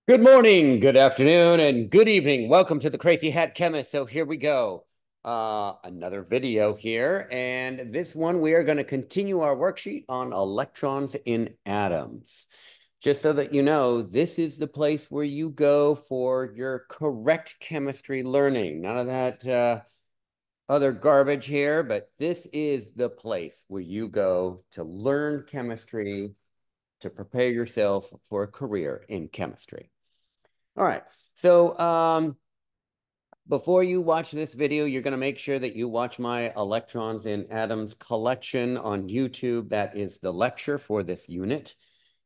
Good morning, good afternoon, and good evening. Welcome to the Crazy Hat Chemist. So here we go. Another video here. And this one, we are going to continue our worksheet on electrons in atoms. Just so that you know, this is the place where you go for your correct chemistry learning. None of that other garbage here, but this is the place where you go to learn chemistry, to prepare yourself for a career in chemistry. All right. So before you watch this video, you're going to make sure that you watch my Electrons in Atoms collection on YouTube. That is the lecture for this unit.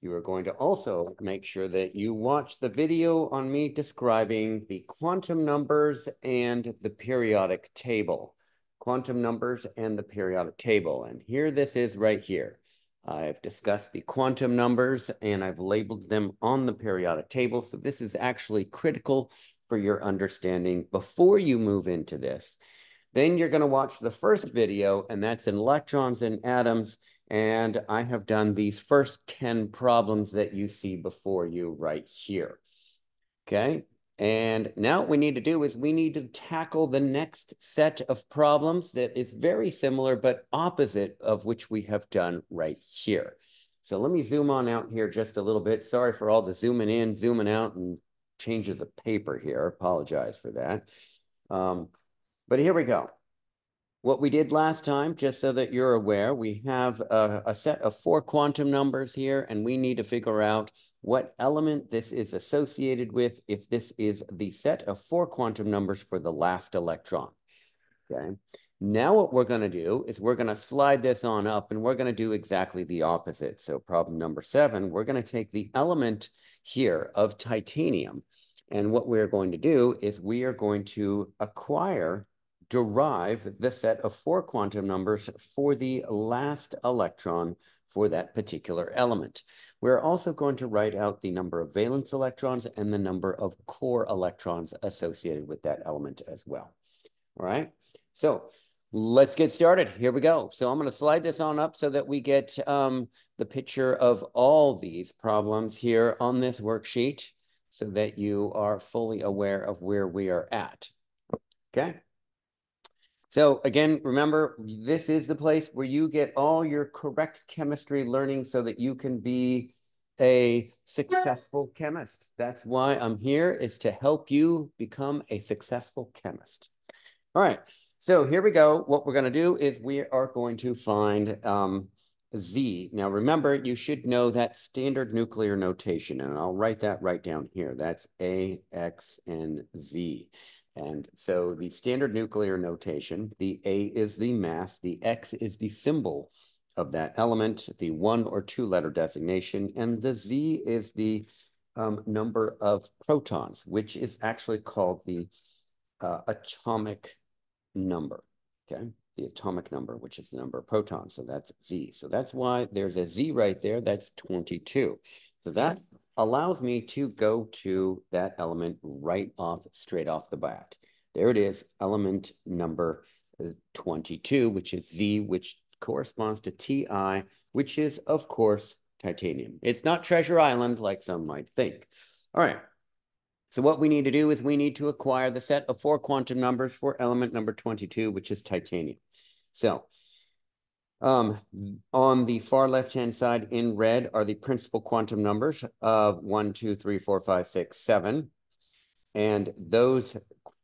You are going to also make sure that you watch the video on me describing the quantum numbers and the periodic table. Quantum numbers and the periodic table. And here this is right here. I've discussed the quantum numbers and I've labeled them on the periodic table. So this is actually critical for your understanding before you move into this. Then you're going to watch the first video, and that's in electrons and atoms. And I have done these first 10 problems that you see before you right here. Okay. And now what we need to do is we need to tackle the next set of problems that is very similar, but opposite of which we have done right here. So let me zoom on out here just a little bit. Sorry for all the zooming in, zooming out, and changes of paper here. Apologize for that. But here we go. What we did last time, just so that you're aware, we have a set of 4 quantum numbers here, and we need to figure out what element this is associated with if this is the set of 4 quantum numbers for the last electron. Okay. Now what we're going to do is we're going to slide this on up, and we're going to do exactly the opposite. So problem number 7, we're going to take the element here of titanium, and what we're going to do is we are going to derive the set of 4 quantum numbers for the last electron for that particular element. We're also going to write out the number of valence electrons and the number of core electrons associated with that element as well. All right, so let's get started. Here we go. So I'm going to slide this on up so that we get the picture of all these problems here on this worksheet so that you are fully aware of where we are at. Okay. So again, remember, this is the place where you get all your correct chemistry learning so that you can be a successful chemist. That's why I'm here, is to help you become a successful chemist. All right, so here we go. What we're going to do is we are going to find Z. Now, remember, you should know that standard nuclear notation, and I'll write that right down here. That's A, X, and Z. And so the standard nuclear notation, the A is the mass, the X is the symbol of that element, the 1 or 2 letter designation, and the Z is the number of protons, which is actually called the atomic number, okay? The atomic number, which is the number of protons. So that's Z. So that's why there's a Z right there. That's 22. So that allows me to go to that element right off, straight off the bat. There it is, element number 22, which is Z, which corresponds to Ti, which is, of course, titanium. It's not Treasure Island like some might think. All right. So what we need to do is we need to acquire the set of 4 quantum numbers for element number 22, which is titanium. So on the far left-hand side in red are the principal quantum numbers of 1, 2, 3, 4, 5, 6, 7. And those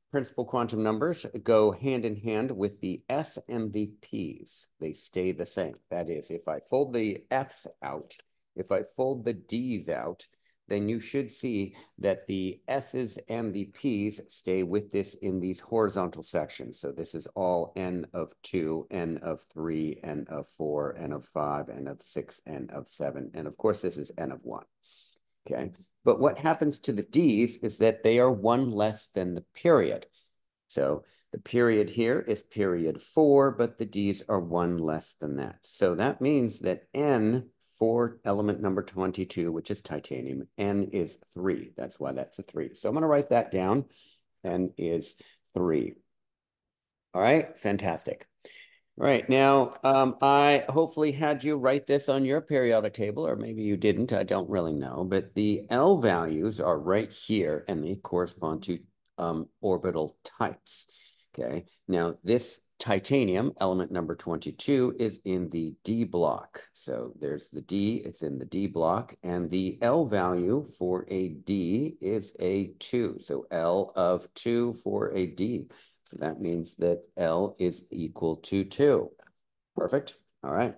principal quantum numbers go hand in hand with the S and the P's. They stay the same. That is, if I fold the F's out, if I fold the D's out, then you should see that the S's and the P's stay with this in these horizontal sections. So this is all N of 2, N of 3, N of 4, N of 5, N of 6, N of 7. And of course, this is N of 1. Okay. But what happens to the D's is that they are 1 less than the period. So the period here is period 4, but the D's are 1 less than that. So that means that N for element number 22, which is titanium, N is 3. That's why that's a 3. So I'm going to write that down. N is 3. All right, fantastic. Right now, I hopefully had you write this on your periodic table, or maybe you didn't. I don't really know, but the L values are right here, and they correspond to orbital types. Okay. Now, this titanium, element number 22, is in the D block. So there's the D, it's in the D block, and the L value for a D is a 2. So L of 2 for a D. So that means that L is equal to 2. Perfect. All right.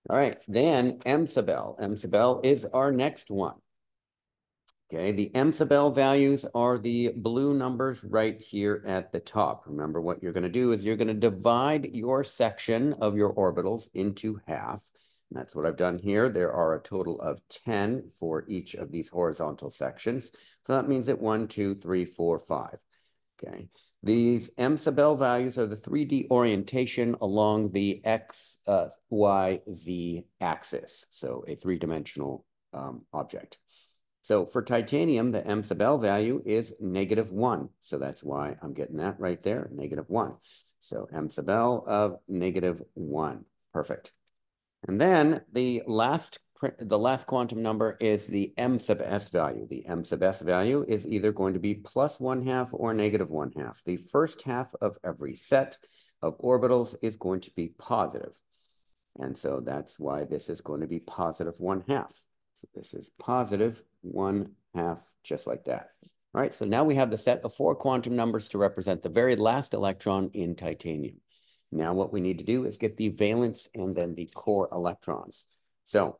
All right. Then M sub L. M sub L is our next one. Okay. The M sub L values are the blue numbers right here at the top. Remember, what you're going to do is you're going to divide your section of your orbitals into half. And that's what I've done here. There are a total of 10 for each of these horizontal sections. So that means that 1, 2, 3, 4, 5. Okay, these M sub L values are the 3D orientation along the X, Y, Z axis. So a three-dimensional object. So for titanium, the M sub L value is -1. So that's why I'm getting that right there, -1. So M sub L of -1. Perfect. And then the last quantum number is the M sub S value. The M sub S value is either going to be +1/2 or -1/2. The first half of every set of orbitals is going to be positive. And so that's why this is going to be +1/2. So this is +1/2, just like that. All right, so now we have the set of 4 quantum numbers to represent the very last electron in titanium. Now what we need to do is get the valence and then the core electrons. So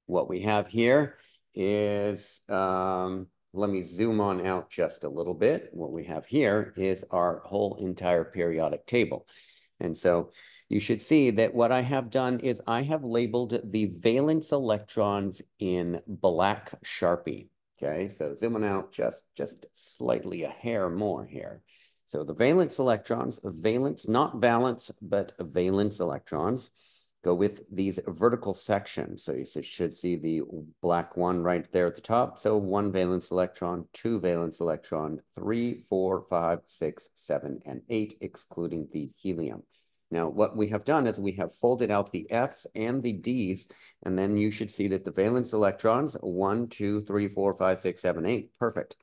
what we have here is, let me zoom on out just a little bit. What we have here is our whole entire periodic table. And so you should see that what I have done is I have labeled the valence electrons in black Sharpie. Okay, so zooming out just slightly a hair more here. So the valence electrons, valence, not valence, but valence electrons, go with these vertical sections. So you should see the black one right there at the top. So 1 valence electron, 2 valence electron, 3, 4, 5, 6, 7, and 8, excluding the helium. Now, what we have done is we have folded out the F's and the D's, and then you should see that the valence electrons, 1, 2, 3, 4, 5, 6, 7, 8, perfect.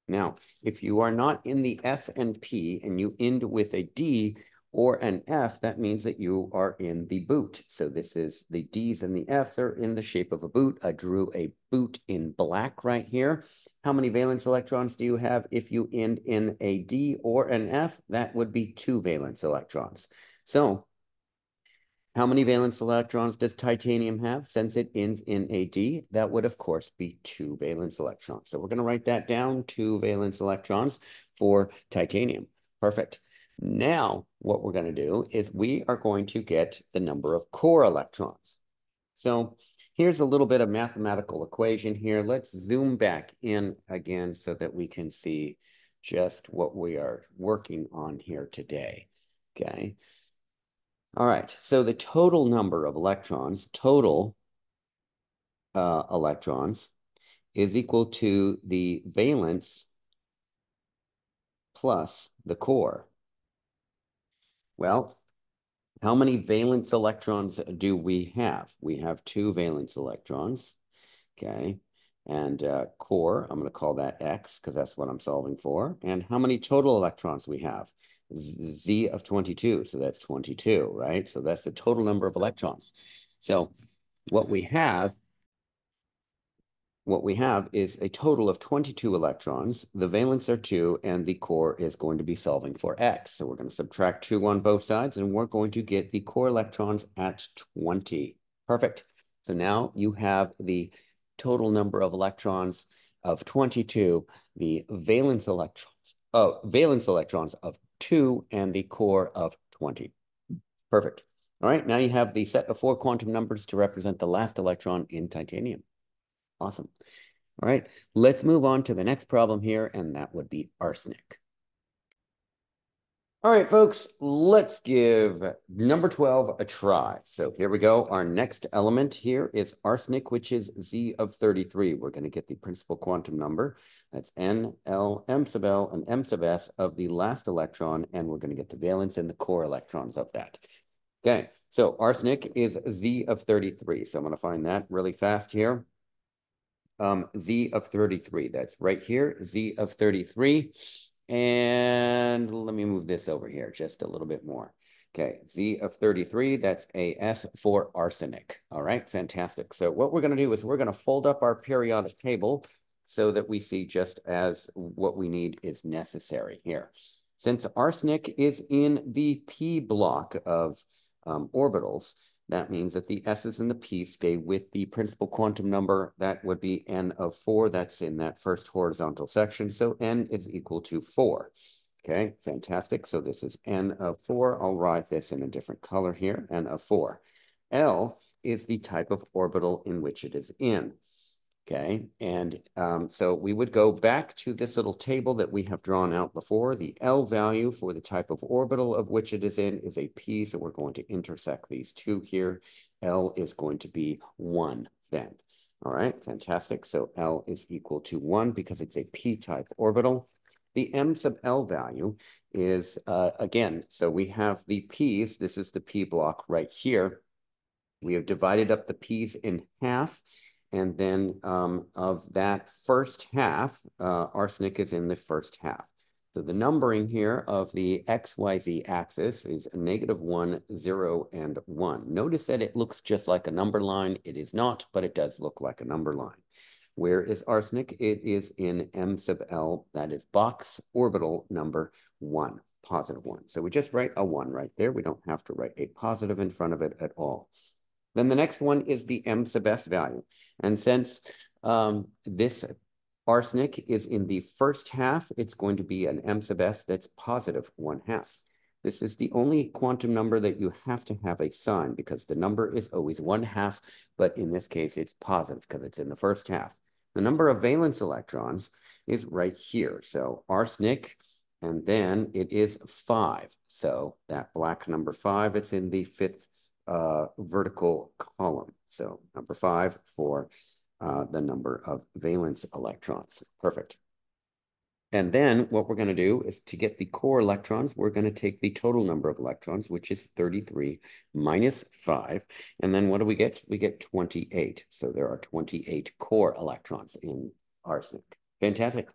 Now, if you are not in the S and P and you end with a D or an F, that means that you are in the boot. So this is the D's and the F's are in the shape of a boot. I drew a boot in black right here. How many valence electrons do you have if you end in a D or an F? That would be 2 valence electrons. So how many valence electrons does titanium have since it ends in a D? That would, of course, be 2 valence electrons. So we're going to write that down, 2 valence electrons for titanium. Perfect. Now, what we're going to do is we are going to get the number of core electrons. So here's a little bit of mathematical equation here. Let's zoom back in again so that we can see just what we are working on here today. Okay. All right, so the total number of electrons, electrons, is equal to the valence plus the core. Well, how many valence electrons do we have? We have 2 valence electrons, okay? And core, I'm going to call that X because that's what I'm solving for. And how many total electrons we have? Z of 22, so that's 22, right? So that's the total number of electrons. So what we have is a total of 22 electrons. The valence are 2, and the core is going to be solving for X. So we're going to subtract 2 on both sides, and we're going to get the core electrons at 20. Perfect. So now you have the total number of electrons of 22, the valence electrons of 2, and the core of 20. Perfect. All right, now you have the set of 4 quantum numbers to represent the last electron in titanium. Awesome. All right, let's move on to the next problem here, and that would be arsenic. All right, folks, let's give number 12 a try. So here we go. Our next element here is arsenic, which is Z of 33. We're going to get the principal quantum number. That's N, L, M sub L, and M sub S of the last electron, and we're going to get the valence and the core electrons of that. Okay, so arsenic is Z of 33. So I'm going to find that really fast here. Z of 33, that's right here, Z of 33. And let me move this over here just a little bit more. Okay, Z of 33, that's AS for arsenic. All right, fantastic. So what we're going to do is we're going to fold up our periodic table so that we see just as what we need is necessary here. Since arsenic is in the P block of orbitals, that means that the S's and the P's stay with the principal quantum number. That would be N of 4. That's in that first horizontal section. So N is equal to 4. Okay, fantastic. So this is N of 4. I'll write this in a different color here, N of 4. L is the type of orbital in which it is in. Okay, and so we would go back to this little table that we have drawn out before. The L value for the type of orbital of which it is in is a P, so we're going to intersect these two here. L is going to be 1 then. All right, fantastic. So L is equal to 1 because it's a P-type orbital. The M sub L value is, again, so we have the P's. This is the P block right here. We have divided up the P's in half. And then of that first half, arsenic is in the first half. So the numbering here of the XYZ axis is -1, 0, and 1. Notice that it looks just like a number line. It is not, but it does look like a number line. Where is arsenic? It is in M sub L, that is box orbital number 1, positive 1. So we just write a 1 right there. We don't have to write a positive in front of it at all. Then the next one is the M sub S value. And since this arsenic is in the first half, it's going to be an M sub S that's positive 1/2. This is the only quantum number that you have to have a sign because the number is always 1/2, but in this case, it's positive because it's in the first half. The number of valence electrons is right here. So arsenic, and then it is 5. So that black number 5, it's in the fifth vertical column. So number 5 for the number of valence electrons. Perfect. And then what we're going to do is to get the core electrons, we're going to take the total number of electrons, which is 33 minus 5. And then what do we get? We get 28. So there are 28 core electrons in arsenic. Fantastic.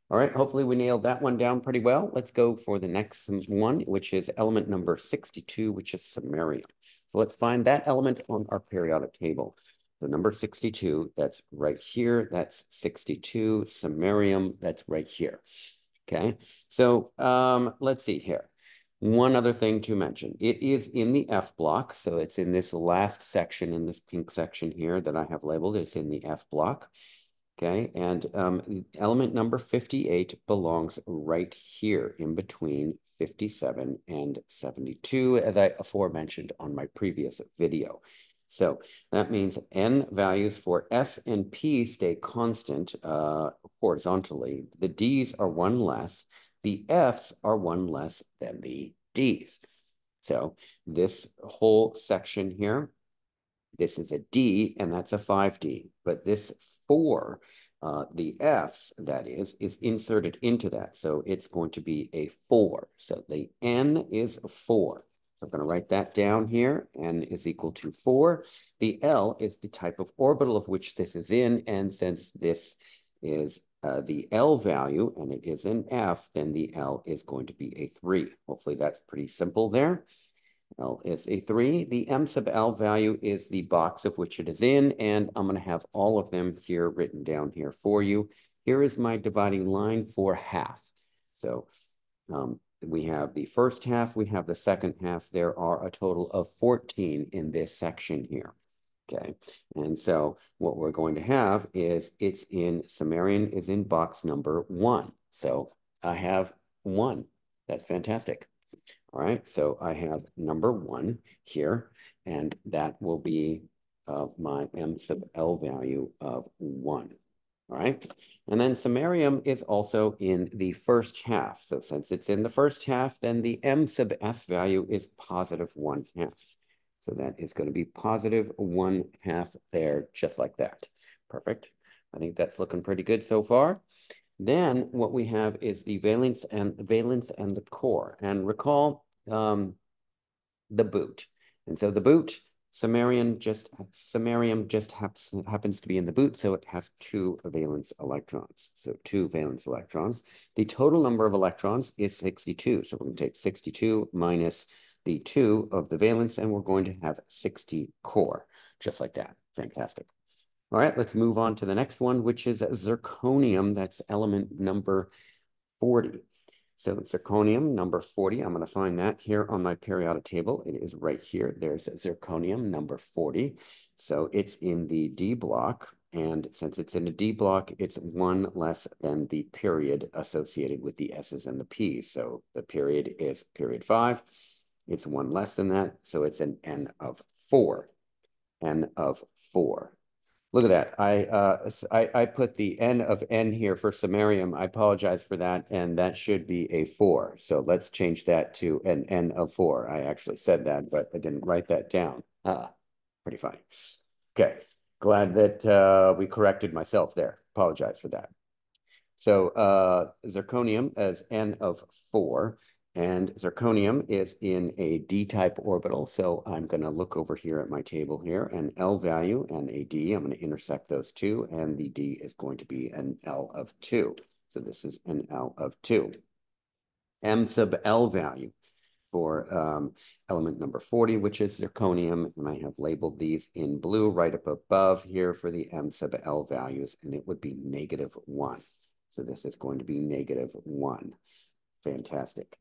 All right, hopefully we nailed that one down pretty well. Let's go for the next one, which is element number 62, which is samarium. So let's find that element on our periodic table. So number 62, that's right here. That's 62. Samarium, that's right here. Okay, so let's see here. One other thing to mention. It is in the F block. So it's in this last section, in this pink section here that I have labeled. It's in the F block. Okay, and element number 58 belongs right here in between 57 and 72, as I aforementioned on my previous video. So that means N values for S and P stay constant horizontally. The D's are 1 less. The F's are 1 less than the D's. So this whole section here, this is a D, and that's a 5D. But this 4, the F's, that is inserted into that. So it's going to be a 4. So the N is 4. So I'm going to write that down here. N is equal to 4. The L is the type of orbital of which this is in. And since this is the L value, and it is an F, then the L is going to be a 3. Hopefully that's pretty simple there. L is a 3. The M sub L value is the box of which it is in, and I'm going to have all of them here written down here for you. Here is my dividing line for half. So we have the first half, we have the second half. There are a total of 14 in this section here. Okay, and so what we're going to have is it's in, samarium is in box number 1. So I have 1. That's fantastic. All right, so I have number 1 here, and that will be my M sub L value of 1. All right, and then samarium is also in the first half. So since it's in the first half, then the M sub S value is positive 1/2. So that is going to be positive 1/2 there, just like that. Perfect. I think that's looking pretty good so far. Then what we have is the valence and the core. And recall the boot. And so the boot, samarium just happens to be in the boot, so it has 2 valence electrons. So 2 valence electrons. The total number of electrons is 62. So we're going to take 62 minus the 2 of the valence, and we're going to have 60 core, just like that. Fantastic. All right, let's move on to the next one, which is zirconium. That's element number 40. So zirconium number 40, I'm going to find that here on my periodic table. It is right here. There's zirconium number 40. So it's in the D block. And since it's in a D block, it's 1 less than the period associated with the S's and the P's. So the period is period 5. It's 1 less than that. So it's an N of 4. N of 4. Look at that. I put the N of N here for samarium. I apologize for that. And that should be a 4. So let's change that to an N of 4. I actually said that, but I didn't write that down. Pretty funny. Okay. Glad that we corrected myself there. Apologize for that. So zirconium as N of 4. And zirconium is in a D-type orbital. So I'm going to look over here at my table here, an L value and a D. I'm going to intersect those two, and the D is going to be an L of 2. So this is an L of 2. M sub L value for element number 40, which is zirconium. And I have labeled these in blue right up above here for the M sub L values, and it would be -1. So this is going to be -1. Fantastic.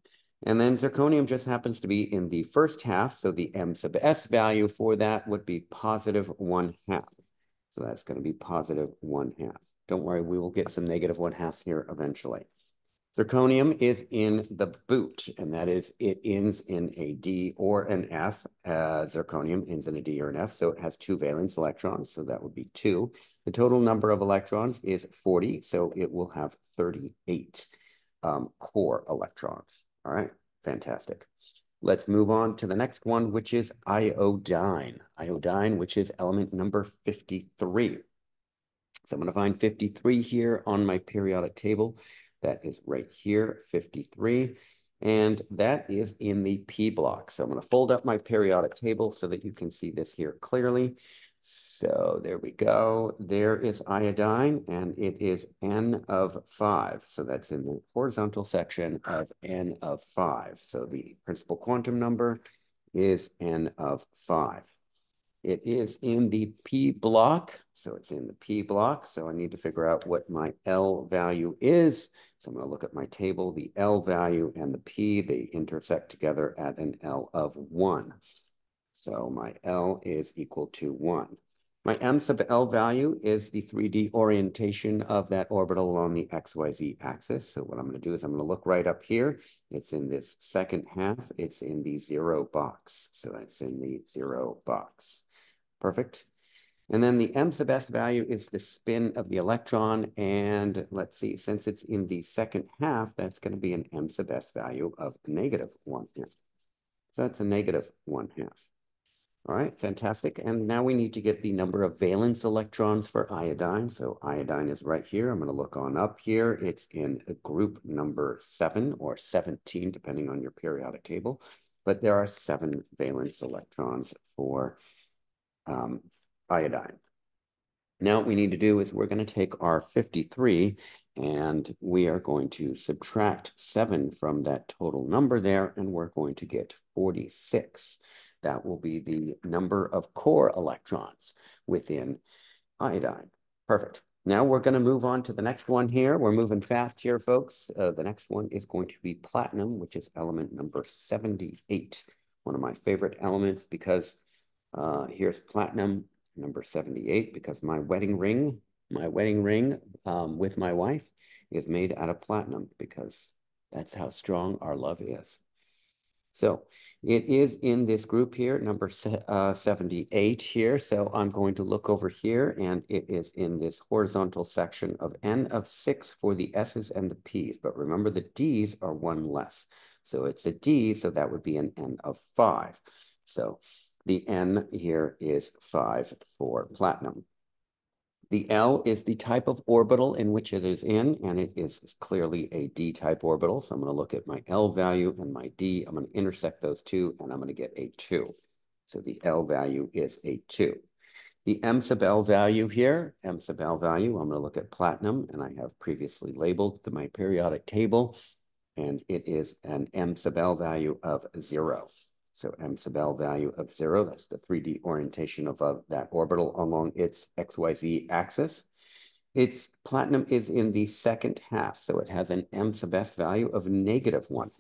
And then zirconium just happens to be in the first half. So the M sub S value for that would be +1/2. So that's going to be +1/2. Don't worry, we will get some -1/2s here eventually. Zirconium is in the boot, and that is it ends in a D or an F. Zirconium ends in a D or an F, so it has 2 valence electrons, so that would be 2. The total number of electrons is 40, so it will have 38 core electrons. All right, fantastic. Let's move on to the next one, which is iodine. Iodine, which is element number 53. So I'm going to find 53 here on my periodic table. That is right here, 53. And that is in the P block. So I'm going to fold up my periodic table so that you can see this here clearly. So there we go. There is iodine, and it is N of 5. So that's in the horizontal section of N of 5. So the principal quantum number is N of 5. It is in the P block. So it's in the P block. So I need to figure out what my L value is. So I'm going to look at my table. The L value and the P, they intersect together at an L of 1. So my L is equal to 1. My M sub L value is the 3D orientation of that orbital along the XYZ axis. So what I'm going to do is I'm going to look right up here. It's in this second half. It's in the 0 box. So that's in the 0 box. Perfect. And then the M sub S value is the spin of the electron. And let's see, since it's in the second half, that's going to be an M sub S value of -1/2. So that's a -1/2. All right, fantastic. And now we need to get the number of valence electrons for iodine. So iodine is right here. I'm going to look on up here. It's in group number 7 or 17, depending on your periodic table. But there are 7 valence electrons for iodine. Now what we need to do is we're going to take our 53 and we are going to subtract 7 from that total number there, and we're going to get 46. That will be the number of core electrons within iodine. Perfect. Now we're going to move on to the next one here. We're moving fast here, folks. The next one is going to be platinum, which is element number 78. One of my favorite elements because here's platinum number 78 because my wedding ring with my wife is made out of platinum because that's how strong our love is. So it is in this group here, number 78 here. So I'm going to look over here, and it is in this horizontal section of N of 6 for the S's and the P's. But remember, the D's are 1 less. So it's a D, so that would be an N of 5. So the N here is 5 for platinum. The L is the type of orbital in which it is in, and it is clearly a D-type orbital. So I'm going to look at my L value and my D. I'm going to intersect those two, and I'm going to get a 2. So the L value is a 2. The M sub L value here, M sub L value, I'm going to look at platinum, and I have previously labeled my periodic table, and it is an M sub L value of 0. So M sub L value of 0, that's the 3D orientation of that orbital along its XYZ axis. Its platinum is in the second half, so it has an M sub S value of -1/2.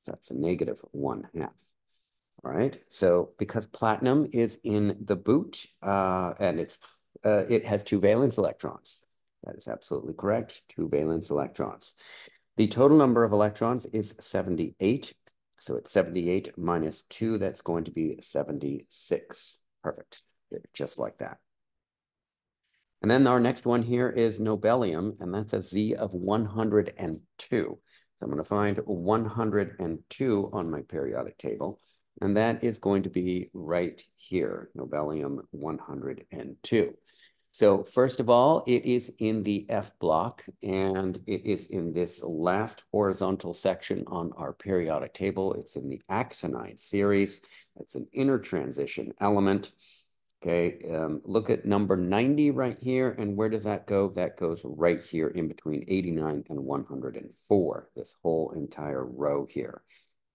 So that's a -1/2. All right, so because platinum is in the boot and it has 2 valence electrons. That is absolutely correct, 2 valence electrons. The total number of electrons is 78. So it's 78 minus 2, that's going to be 76. Perfect, just like that. And then our next one here is nobelium, and that's a Z of 102. So I'm going to find 102 on my periodic table, and that is going to be right here, nobelium 102. So first of all, it is in the F block, and it is in this last horizontal section on our periodic table. It's in the axonide series. It's an intertransition element. Okay, look at number 90 right here, and where does that go? That goes right here in between 89 and 104, this whole entire row here.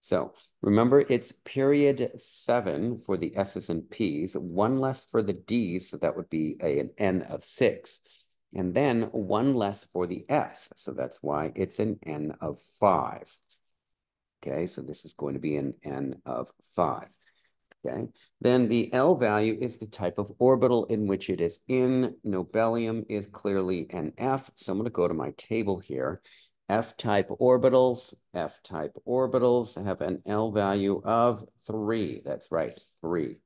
So remember, it's period 7 for the S's and P's, 1 less for the D's, so that would be an N of 6, and then 1 less for the F's, so that's why it's an N of 5. Okay, so this is going to be an N of 5. Okay, then the L value is the type of orbital in which it is in. Nobelium is clearly an F, so I'm going to go to my table here. F-type orbitals have an L value of 3. That's right, 3.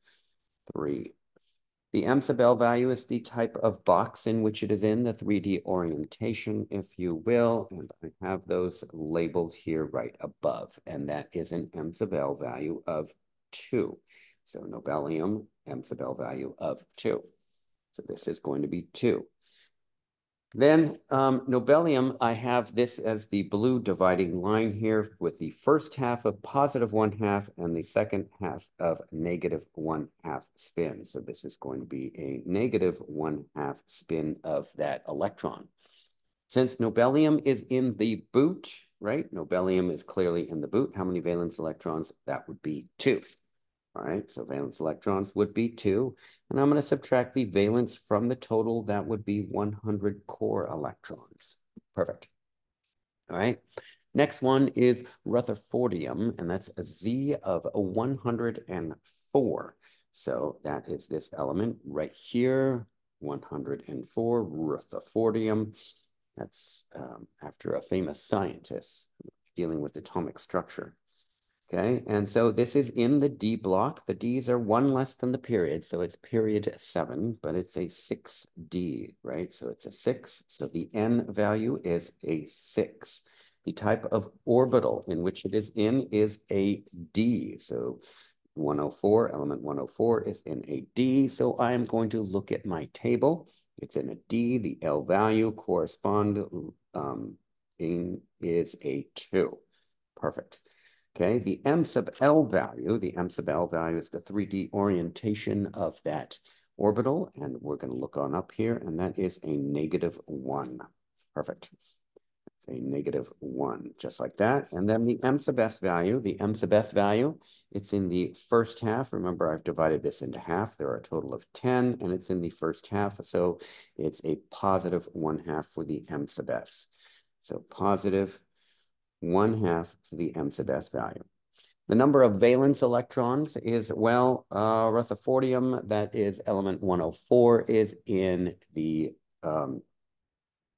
The M sub L value is the type of box in which it is in, the 3D orientation, if you will, and I have those labeled here right above, and that is an M sub L value of 2. So nobelium, M sub L value of 2. So this is going to be 2. Then nobelium, I have this as the blue dividing line here with the first half of +1/2 and the second half of -1/2 spin. So this is going to be a -1/2 spin of that electron. Since nobelium is in the boot, right? Nobelium is clearly in the boot. How many valence electrons? That would be 2. All right, so valence electrons would be 2. And I'm going to subtract the valence from the total. That would be 100 core electrons. Perfect. All right. Next one is rutherfordium, and that's a Z of 104. So that is this element right here, 104, rutherfordium. That's after a famous scientist dealing with atomic structure. Okay, and so this is in the D block. The D's are 1 less than the period, so it's period 7, but it's a 6D, right? So it's a 6, so the N value is a 6. The type of orbital in which it is in is a D, so 104, element 104 is in a D, so I am going to look at my table. It's in a D, the L value is a 2. Perfect. Okay, the M sub L value is the 3D orientation of that orbital, and we're going to look on up here, and that is a -1. Perfect. It's a -1, just like that. And then the M sub S value, it's in the first half. Remember, I've divided this into half. There are a total of 10, and it's in the first half, so it's a +1/2 for the M sub S. So +1/2 for the M sub S value. The number of valence electrons is, well, rutherfordium, that is element 104, is in the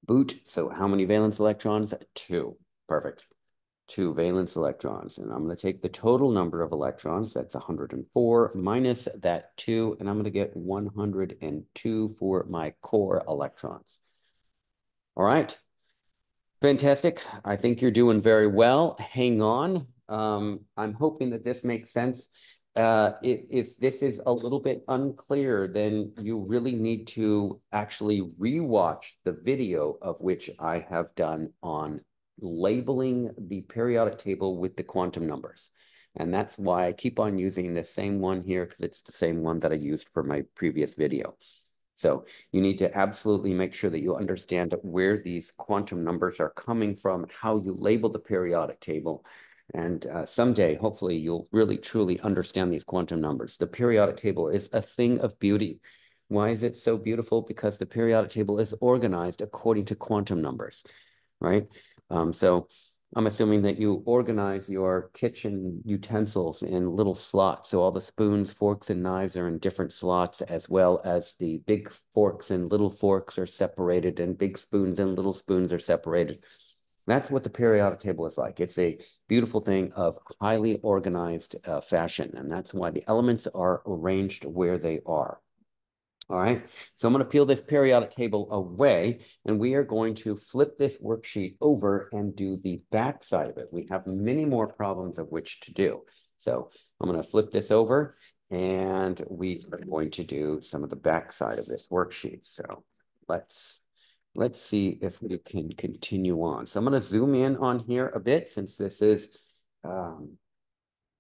boot. So how many valence electrons? 2. Perfect. 2 valence electrons. And I'm going to take the total number of electrons, that's 104, minus that 2, and I'm going to get 102 for my core electrons. All right. Fantastic. I think you're doing very well. Hang on. I'm hoping that this makes sense. If this is a little bit unclear, then you really need to actually rewatch the video of which I have done on labeling the periodic table with the quantum numbers. And that's why I keep on using the same one here, because it's the same one that I used for my previous video. So you need to absolutely make sure that you understand where these quantum numbers are coming from, how you label the periodic table. And someday, hopefully, you'll really, truly understand these quantum numbers. The periodic table is a thing of beauty. Why is it so beautiful? Because the periodic table is organized according to quantum numbers, right? So I'm assuming that you organize your kitchen utensils in little slots. So all the spoons, forks, and knives are in different slots, as well as the big forks and little forks are separated, and big spoons and little spoons are separated. That's what the periodic table is like. It's a beautiful thing of highly organized fashion, and that's why the elements are arranged where they are. All right, so I'm going to peel this periodic table away, and we are going to flip this worksheet over and do the back side of it. We have many more problems of which to do. So I'm going to flip this over, and we are going to do some of the back side of this worksheet. So let's see if we can continue on. So I'm going to zoom in on here a bit, since this is a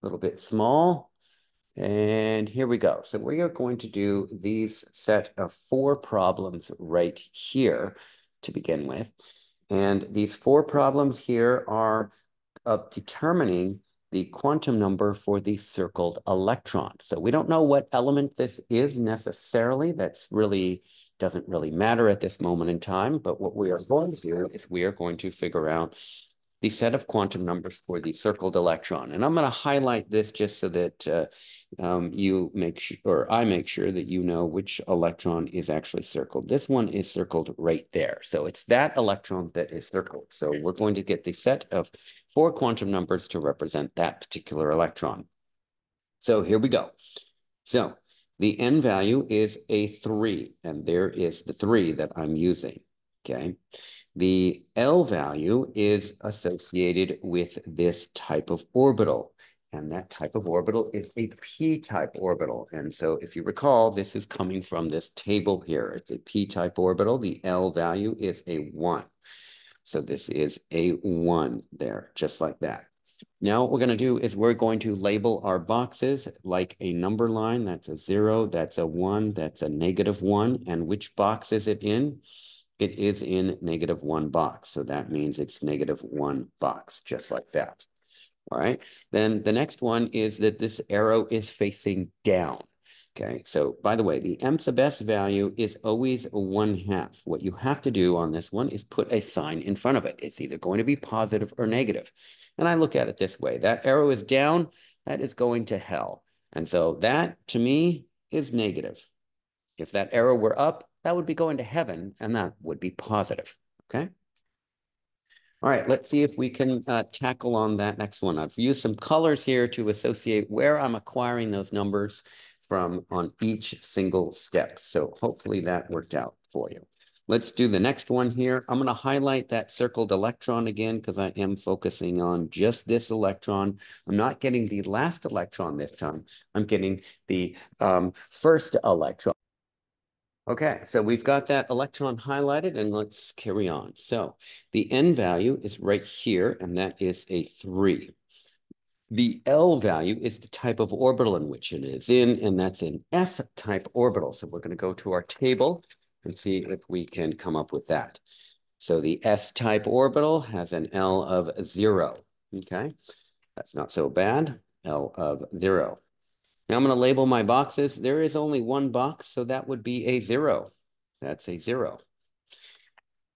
little bit small. And here we go. So we are going to do these set of 4 problems right here to begin with. And these 4 problems here are of determining the quantum number for the circled electron. So we don't know what element this is necessarily. That's really doesn't really matter at this moment in time. But what we are going to do is we are going to figure out the set of quantum numbers for the circled electron. And I'm going to highlight this just so that you make sure, or I make sure that you know which electron is actually circled. This one is circled right there. So it's that electron that is circled. So we're going to get the set of 4 quantum numbers to represent that particular electron. So here we go. So the n value is a 3, and there is the 3 that I'm using, okay? The L value is associated with this type of orbital, and that type of orbital is a p-type orbital. And so if you recall, this is coming from this table here. It's a p-type orbital. The L value is a 1. So this is a 1 there, just like that. Now what we're going to do is we're going to label our boxes like a number line. That's a 0, that's a 1, that's a -1. And which box is it in? It is in -1 box. So that means it's -1 box, just like that. All right. Then the next one is that this arrow is facing down. Okay. So by the way, the m sub s value is always 1/2. What you have to do on this one is put a sign in front of it. It's either going to be positive or negative. And I look at it this way. That arrow is down. That is going to hell. And so that, to me, is negative. If that arrow were up, that would be going to heaven, and that would be positive, okay? All right, let's see if we can tackle on that next one. I've used some colors here to associate where I'm acquiring those numbers from on each single step. So hopefully that worked out for you. Let's do the next one here. I'm going to highlight that circled electron again because I am focusing on just this electron. I'm not getting the last electron this time. I'm getting the first electron. Okay, so we've got that electron highlighted, and let's carry on. So the n value is right here, and that is a 3. The L value is the type of orbital in which it is in, and that's an S-type orbital. So we're going to go to our table and see if we can come up with that. So the S-type orbital has an L of 0. Okay, that's not so bad. L of 0. Now I'm going to label my boxes. There is only one box, so that would be a 0. That's a 0.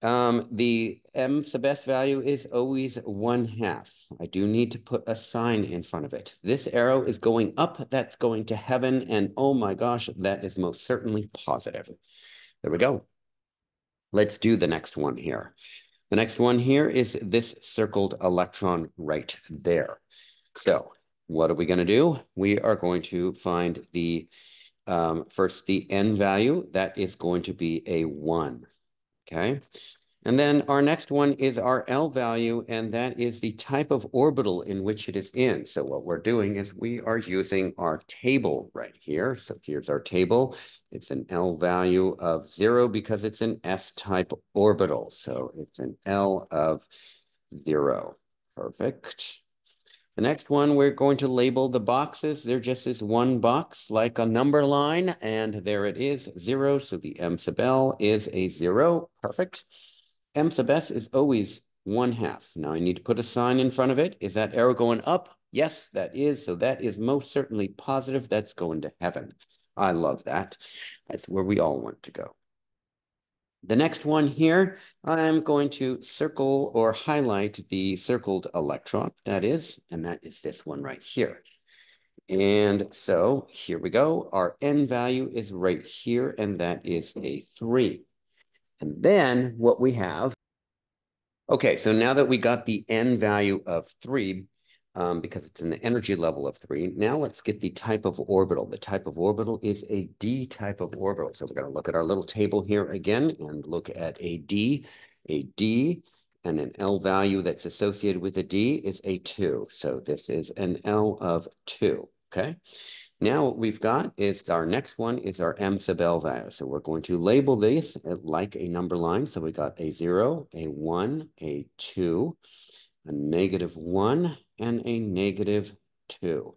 The m sub s value is always 1/2. I do need to put a sign in front of it. This arrow is going up. That's going to heaven. And oh my gosh, that is most certainly positive. There we go. Let's do the next one here. The next one here is this circled electron right there. So what are we going to do? We are going to find the first the n value. That is going to be a 1. Okay. And then our next one is our L value, and that is the type of orbital in which it is in. So what we're doing is we are using our table right here. So here's our table. It's an L value of 0 because it's an S-type orbital. So it's an L of 0. Perfect. The next one, we're going to label the boxes. They're just as one box, like a number line, and there it is, 0. So the M sub L is a 0. Perfect. M sub S is always 1/2. Now I need to put a sign in front of it. Is that arrow going up? Yes, that is. So that is most certainly positive. That's going to heaven. I love that. That's where we all want to go. The next one here, I'm going to circle or highlight the circled electron, that is, and that is this one right here. And so here we go. Our N value is right here, and that is a 3. And then what we have, okay, so now that we got the N value of 3, because it's in the energy level of 3, now let's get the type of orbital. The type of orbital is a D type of orbital. So we're going to look at our little table here again and look at a D, and an L value that's associated with a D is a 2. So this is an L of 2, okay? Now what we've got is our next one is our M sub L value. So we're going to label this like a number line. So we got a 0, a 1, a 2, a -1, and a -2.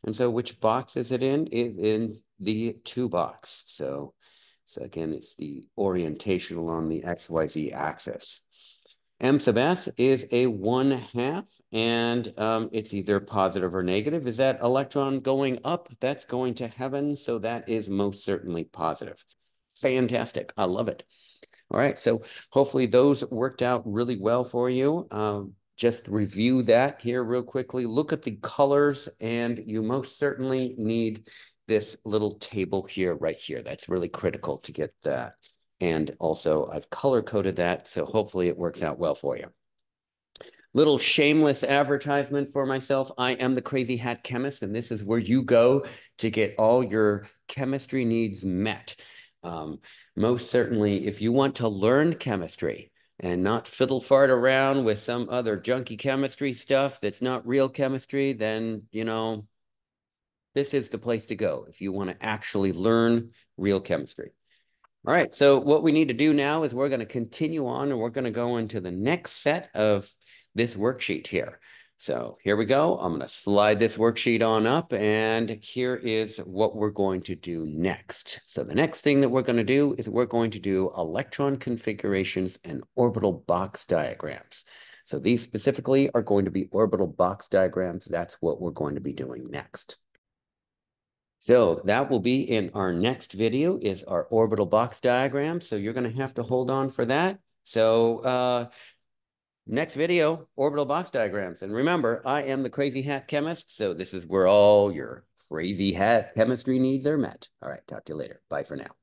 And so which box is it in? It's in the 2 box. So again, it's the orientation along the XYZ axis. M sub S is a 1/2, and it's either positive or negative. Is that electron going up? That's going to heaven, so that is most certainly positive. Fantastic. I love it. All right, so hopefully those worked out really well for you. Just review that here real quickly. Look at the colors, and you most certainly need this little table here, right here. That's really critical to get that. And also, I've color-coded that, so hopefully it works out well for you. Little shameless advertisement for myself. I am the Crazy Hat Chemist, and this is where you go to get all your chemistry needs met. Most certainly, if you want to learn chemistry and not fiddle fart around with some other junky chemistry stuff that's not real chemistry, then, you know, this is the place to go if you want to actually learn real chemistry. All right, so what we need to do now is we're going to continue on, and we're going to go into the next set of this worksheet here. So here we go. I'm going to slide this worksheet on up, and here is what we're going to do next. So the next thing that we're going to do is we're going to do electron configurations and orbital box diagrams. So these specifically are going to be orbital box diagrams. That's what we're going to be doing next. So that will be in our next video, is our orbital box diagram. So you're going to have to hold on for that. So next video, orbital box diagrams. And remember, I am the Crazy Hat Chemist. So this is where all your crazy hat chemistry needs are met. All right, talk to you later. Bye for now.